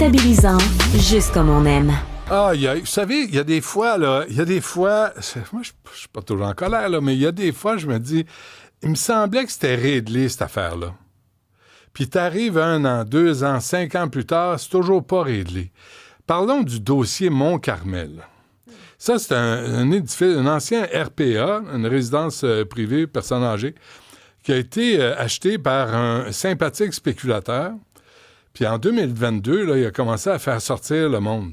Déstabilisant, juste comme on aime. Vous savez, il y a des fois, moi, je suis pas toujours en colère, là, mais il y a des fois, je me dis, il me semblait que c'était réglé, cette affaire-là. Puis t'arrives 1 an, 2 ans, 5 ans plus tard, c'est toujours pas réglé. Parlons du dossier Mont-Carmel. Ça, c'est un édifice, un ancien RPA, une résidence privée, personnes âgées, qui a été acheté par un sympathique spéculateur. Puis en 2022, là, il a commencé à faire sortir le monde,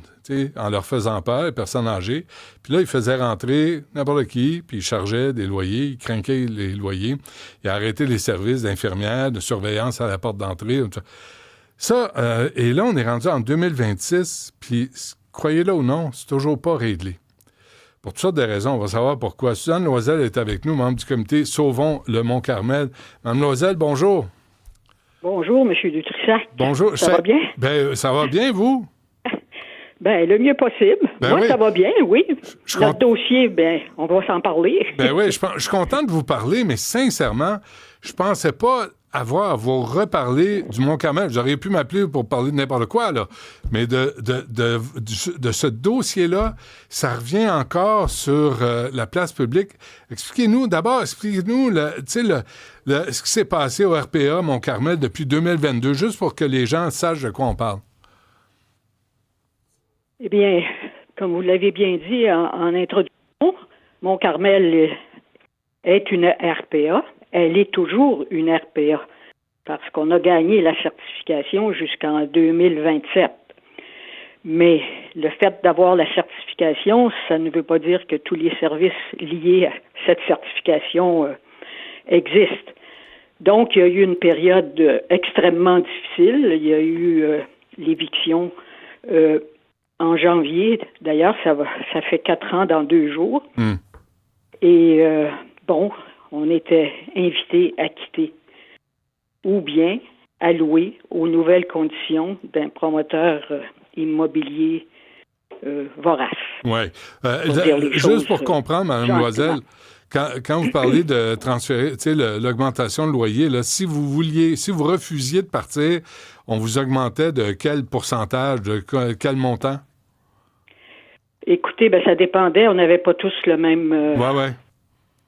en leur faisant peur, les personnes âgées. Puis là, il faisait rentrer n'importe qui, puis il chargeait des loyers, il crinquait les loyers. Il a arrêté les services d'infirmières, de surveillance à la porte d'entrée. Ça, et là, on est rendu en 2026, puis croyez-le ou non, c'est toujours pas réglé. Pour toutes sortes de raisons, on va savoir pourquoi. Suzanne Loisel est avec nous, membre du comité Sauvons le Mont-Carmel. Mme Loisel, bonjour. Bonjour, M. Dutrissac. Bonjour. Ça va bien? Ben, ça va bien, vous? Ben, le mieux possible. Moi, oui. Ça va bien, oui. Notre dossier, ben, on va s'en parler. Ben oui, je suis content de vous parler, mais sincèrement, je pensais pas avoir à vous reparler du Mont-Carmel. J'aurais pu m'appeler pour parler de n'importe quoi, là. Mais de ce dossier-là, ça revient encore sur la place publique. Expliquez-nous ce qui s'est passé au RPA Mont-Carmel depuis 2022, juste pour que les gens sachent de quoi on parle. Eh bien, comme vous l'avez bien dit en introduction, Mont-Carmel est une RPA. Elle est toujours une RPA parce qu'on a gagné la certification jusqu'en 2027. Mais le fait d'avoir la certification, ça ne veut pas dire que tous les services liés à cette certification existent. Donc, il y a eu une période extrêmement difficile. Il y a eu l'éviction en janvier. D'ailleurs, ça fait 4 ans dans 2 jours. Et on était invités à quitter ou bien à louer aux nouvelles conditions d'un promoteur immobilier vorace. Oui. Juste pour comprendre, Mme Loisel, quand vous parlez de transférer, l'augmentation de loyer, là, si vous refusiez de partir, on vous augmentait de quel pourcentage, de quel montant? Écoutez, ça dépendait. On n'avait pas tous le même...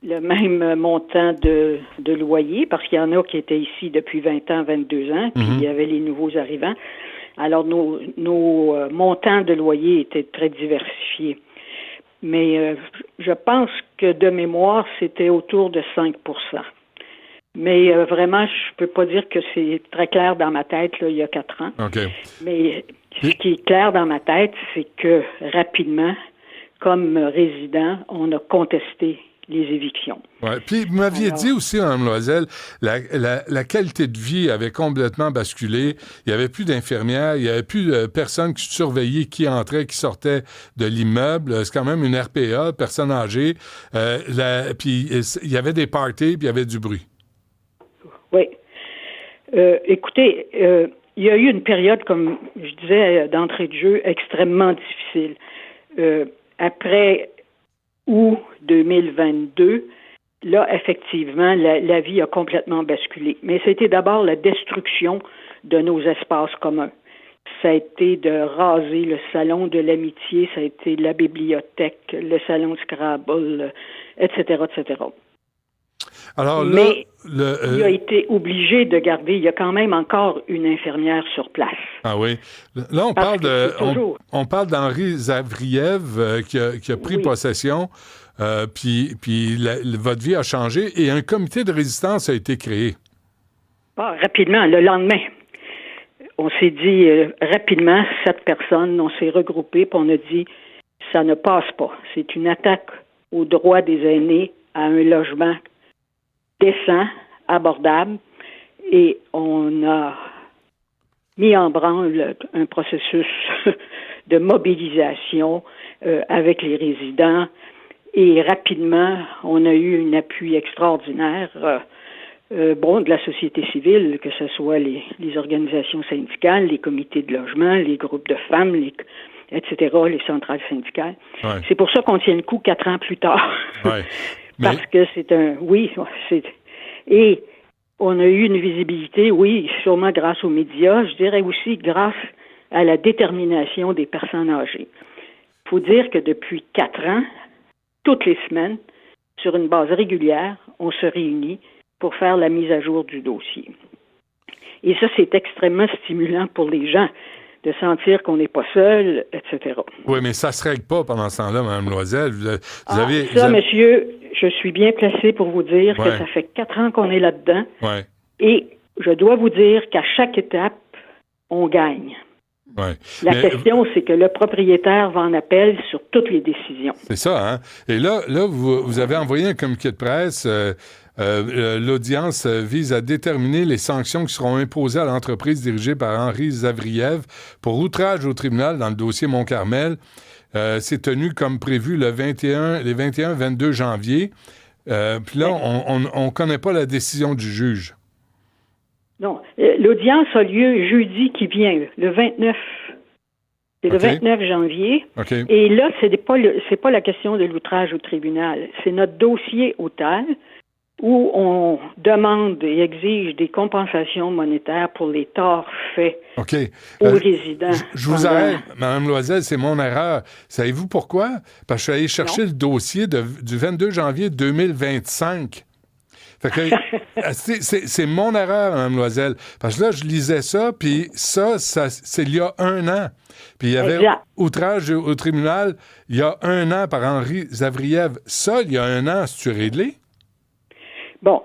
le même montant de loyer, parce qu'il y en a qui étaient ici depuis 20 ans, 22 ans, puis il y avait les nouveaux arrivants. Alors, nos montants de loyer étaient très diversifiés. Mais je pense que de mémoire, c'était autour de 5 %. Mais vraiment, je peux pas dire que c'est très clair dans ma tête, là, il y a 4 ans. Okay. Mais ce qui est clair dans ma tête, c'est que rapidement, comme résident, on a contesté les évictions. Oui. Puis, vous m'aviez dit aussi, Mme Loisel, la qualité de vie avait complètement basculé. Il n'y avait plus d'infirmières, il n'y avait plus de personnes qui surveillaient qui entrait, qui sortait de l'immeuble. C'est quand même une RPA, personnes âgées. Puis, il y avait des parties, puis il y avait du bruit. Oui. Écoutez, il y a eu une période, comme je disais, d'entrée de jeu extrêmement difficile. Après août 2022, là, effectivement, la vie a complètement basculé. Mais c'était d'abord la destruction de nos espaces communs. Ça a été de raser le salon de l'amitié, ça a été la bibliothèque, le salon Scrabble, etc., etc. Alors là, mais il a été obligé de garder, il y a quand même encore une infirmière sur place. Ah oui. Là, on parle d'Henri Zavriev qui a pris possession, puis votre vie a changé et un comité de résistance a été créé. Rapidement, le lendemain. On s'est dit rapidement, 7 personnes, on s'est regroupés, puis on a dit, ça ne passe pas. C'est une attaque aux droits des aînés à un logement décent, abordable, et on a mis en branle un processus de mobilisation avec les résidents, et rapidement, on a eu un appui extraordinaire de la société civile, que ce soit les organisations syndicales, les comités de logement, les groupes de femmes, etc., les centrales syndicales. Ouais. C'est pour ça qu'on tient le coup 4 ans plus tard. Ouais. Parce que et on a eu une visibilité, oui, sûrement grâce aux médias, je dirais aussi grâce à la détermination des personnes âgées. Il faut dire que depuis 4 ans, toutes les semaines, sur une base régulière, on se réunit pour faire la mise à jour du dossier. Et ça, c'est extrêmement stimulant pour les gens de sentir qu'on n'est pas seul, etc. Oui, mais ça ne se règle pas pendant ce temps-là, Mme Loisel. Monsieur, je suis bien placé pour vous dire que ça fait 4 ans qu'on est là-dedans. Ouais. Et je dois vous dire qu'à chaque étape, on gagne. Ouais. La question, c'est que le propriétaire va en appel sur toutes les décisions. C'est ça, hein? Et là vous avez envoyé un communiqué de presse. L'audience vise à déterminer les sanctions qui seront imposées à l'entreprise dirigée par Henri Zavriev pour outrage au tribunal dans le dossier Mont-Carmel. C'est tenu comme prévu les 21-22 janvier. Puis là, on ne connaît pas la décision du juge. Non. L'audience a lieu jeudi qui vient, le 29. C'est le 29 janvier. Okay. Et là, c'est pas la question de l'outrage au tribunal. C'est notre dossier OTAL où on demande et exige des compensations monétaires pour les torts faits aux résidents. Je vous arrête, Mme Loisel, c'est mon erreur. Savez-vous pourquoi? Parce que je suis allé chercher le dossier du 22 janvier 2025. Fait que, c'est mon erreur, Mme Loisel. Parce que là, je lisais ça, puis ça c'est il y a 1 an. Puis il y avait outrage au tribunal il y a 1 an par Henri Zavriev. Ça, il y a 1 an, c'est-tu réglé? Bon,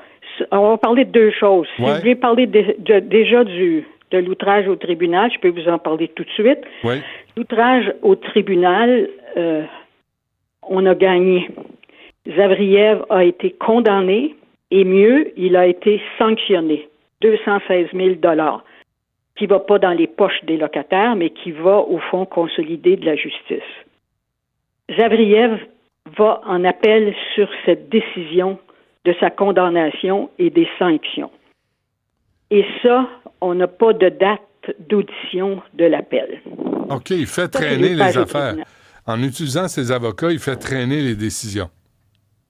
on va parler de 2 choses. Si vous voulez parler déjà de l'outrage au tribunal, je peux vous en parler tout de suite. Oui. L'outrage au tribunal, on a gagné. Zavriev a été condamné et mieux, il a été sanctionné. 216 000 $ qui ne va pas dans les poches des locataires, mais qui va au fonds consolidé de la justice. Zavriev va en appel sur cette décision de sa condamnation et des sanctions. Et ça, on n'a pas de date d'audition de l'appel. OK, il fait traîner les affaires. En utilisant ses avocats, il fait traîner les décisions.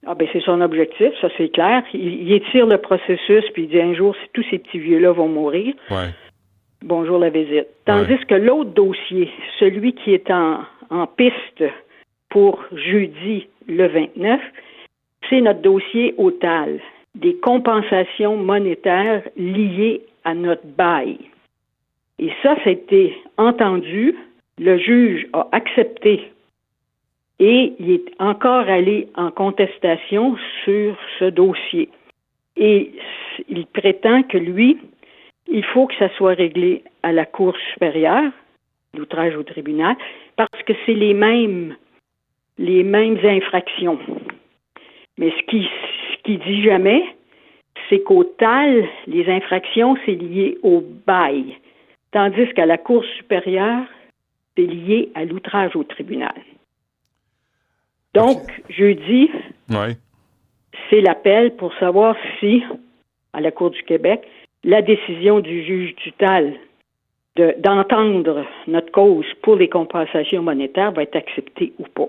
Ah ben c'est son objectif, ça c'est clair. Il étire le processus, puis il dit un jour, si tous ces petits vieux-là vont mourir, bonjour la visite. Tandis que l'autre dossier, celui qui est en piste pour jeudi le 29, c'est notre dossier OTAL, des compensations monétaires liées à notre bail. Et ça a été entendu, le juge a accepté et il est encore allé en contestation sur ce dossier. Et il prétend que lui, il faut que ça soit réglé à la Cour supérieure, l'outrage au tribunal, parce que c'est les mêmes infractions. Mais ce qui dit jamais, c'est qu'au TAL, les infractions, c'est lié au bail. Tandis qu'à la Cour supérieure, c'est lié à l'outrage au tribunal. Donc, jeudi, c'est l'appel pour savoir si, à la Cour du Québec, la décision du juge du TAL d'entendre notre cause pour les compensations monétaires va être acceptée ou pas.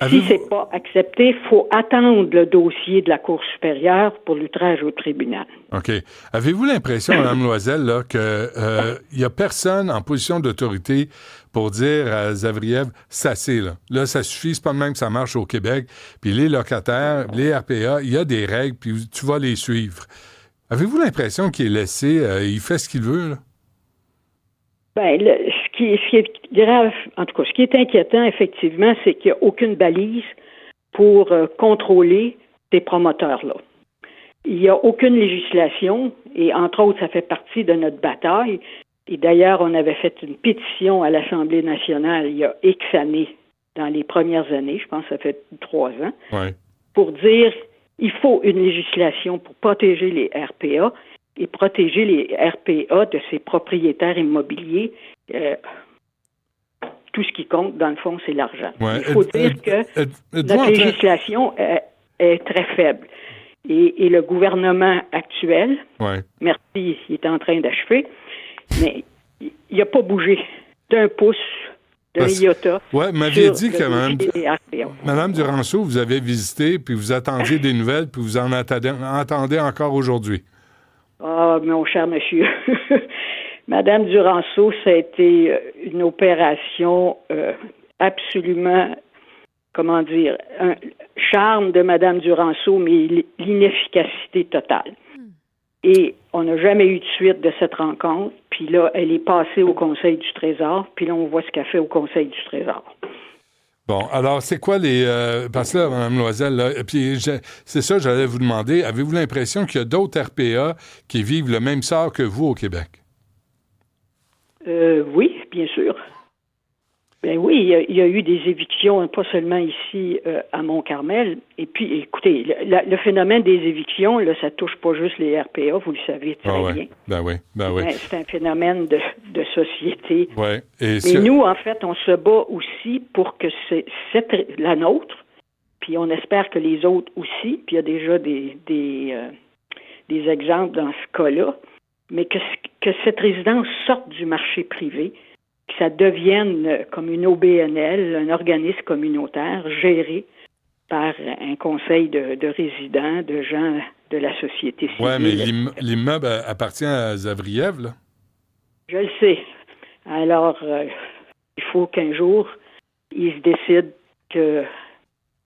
Si ce n'est pas accepté, il faut attendre le dossier de la Cour supérieure pour l'outrage au tribunal. OK. Avez-vous l'impression, Mme Loisel, là, qu'il n'y a personne en position d'autorité pour dire à Zavriev, ça c'est là. Là, ça suffit, c'est pas de même que ça marche au Québec. Puis les locataires, les RPA, il y a des règles, puis tu vas les suivre. Avez-vous l'impression qu'il est laissé, il fait ce qu'il veut, là? Ben, ce qui est grave, en tout cas, ce qui est inquiétant, effectivement, c'est qu'il n'y a aucune balise pour contrôler ces promoteurs-là. Il n'y a aucune législation, et entre autres, ça fait partie de notre bataille. Et d'ailleurs, on avait fait une pétition à l'Assemblée nationale il y a X années, dans les premières années, je pense que ça fait 3 ans, pour dire il faut une législation pour protéger les RPA et protéger les RPA de ses propriétaires immobiliers. Tout ce qui compte, dans le fond, c'est l'argent. Il faut dire que notre législation est très faible. Et le gouvernement actuel, merci, il est en train d'achever, mais il n'a pas bougé d'un pouce, d'un iota. Oui, vous m'aviez dit que Mme Duranceau, vous avez visité, puis vous attendiez des nouvelles, puis vous en attendez encore aujourd'hui. Ah, mon cher monsieur, Madame Duranceau, ça a été une opération absolument, comment dire, un charme de Madame Duranceau, mais l'inefficacité totale. Et on n'a jamais eu de suite de cette rencontre. Puis là, elle est passée au Conseil du Trésor. Puis là, on voit ce qu'elle fait au Conseil du Trésor. Bon, alors, c'est quoi les... parce que là, Mme Loisel, là, puis c'est ça que j'allais vous demander. Avez-vous l'impression qu'il y a d'autres RPA qui vivent le même sort que vous au Québec? Oui, bien sûr. Ben oui, il y a eu des évictions, pas seulement ici à Mont-Carmel. Et puis, écoutez, le phénomène des évictions, là, ça touche pas juste les RPA, vous le savez très bien. Ben oui. C'est un phénomène de société. Ouais. Mais nous, en fait, on se bat aussi pour que la nôtre, puis on espère que les autres aussi, puis il y a déjà des exemples dans ce cas-là, mais que cette résidence sorte du marché privé, que ça devienne comme une OBNL, un organisme communautaire géré par un conseil de résidents, de gens de la société civile. Oui, mais l'immeuble appartient à Zavriev, là? Je le sais. Alors, il faut qu'un jour, ils se décident que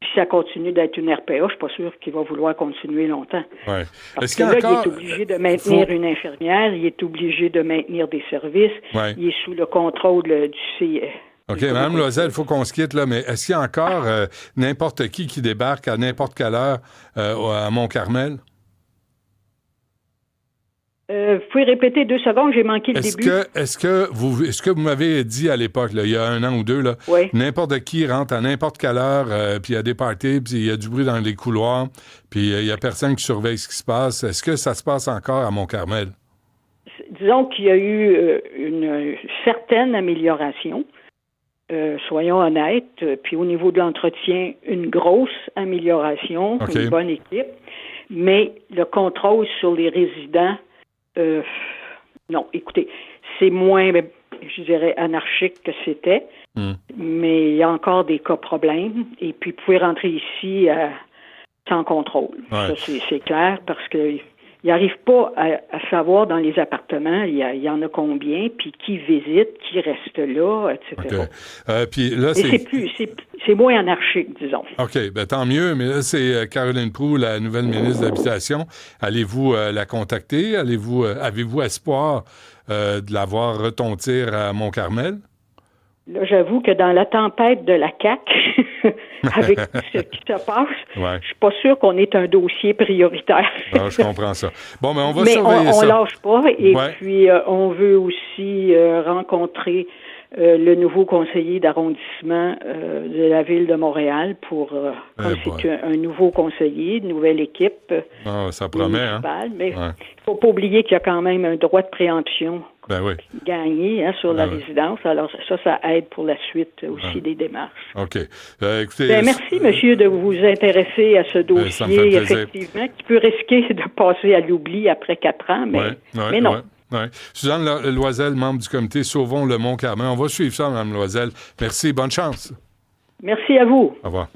si ça continue d'être une RPA, je ne suis pas sûr qu'il va vouloir continuer longtemps. Ouais. Parce que là, il est obligé de maintenir une infirmière, il est obligé de maintenir des services, il est sous le contrôle du CIE. OK, Mme Loisel, il faut qu'on se quitte, là, mais est-ce qu'il y a encore n'importe qui débarque à n'importe quelle heure à Mont-Carmel? Vous pouvez répéter 2 secondes, j'ai manqué le début. Est-ce que vous m'avez dit à l'époque, là, il y a 1 an ou 2, là, n'importe qui rentre à n'importe quelle heure, puis il y a des parties, puis il y a du bruit dans les couloirs, puis il y a personne qui surveille ce qui se passe. Est-ce que ça se passe encore à Mont-Carmel? Disons qu'il y a eu une certaine amélioration, soyons honnêtes, puis au niveau de l'entretien, une grosse amélioration, une bonne équipe, mais le contrôle sur les résidents, non, écoutez, c'est moins, je dirais, anarchique que c'était, mais il y a encore des cas problèmes. Et puis, vous pouvez rentrer ici sans contrôle. Ouais. Ça, c'est clair, parce qu'ils n'arrivent pas à savoir dans les appartements, il y en a combien, puis qui visite, qui reste là, etc. Okay. Puis là, c'est moins anarchique, disons. OK, bien tant mieux, mais là, c'est Caroline Proulx, la nouvelle ministre de l'Habitation. Allez-vous la contacter? Avez-vous espoir de la voir retentir à Mont-Carmel? Là, j'avoue que dans la tempête de la CAQ, avec tout ce qui se passe, je suis pas sûre qu'on est un dossier prioritaire. Non, je comprends ça. Bon, mais on va surveiller ça. Mais on lâche pas, et puis on veut aussi rencontrer le nouveau conseiller d'arrondissement de la Ville de Montréal pour c'est un nouveau conseiller, une nouvelle équipe ça promet, municipale. Mais il ne faut pas oublier qu'il y a quand même un droit de préemption gagné sur la résidence. Alors ça aide pour la suite aussi des démarches. OK. Écoutez, merci, monsieur, de vous intéresser à ce dossier, effectivement, qui peut risquer de passer à l'oubli après 4 ans, mais non. Ouais. Suzanne Loisel, membre du comité Sauvons le Mont-Carmel. On va suivre ça, Mme Loisel. Merci, bonne chance. Merci à vous. Au revoir.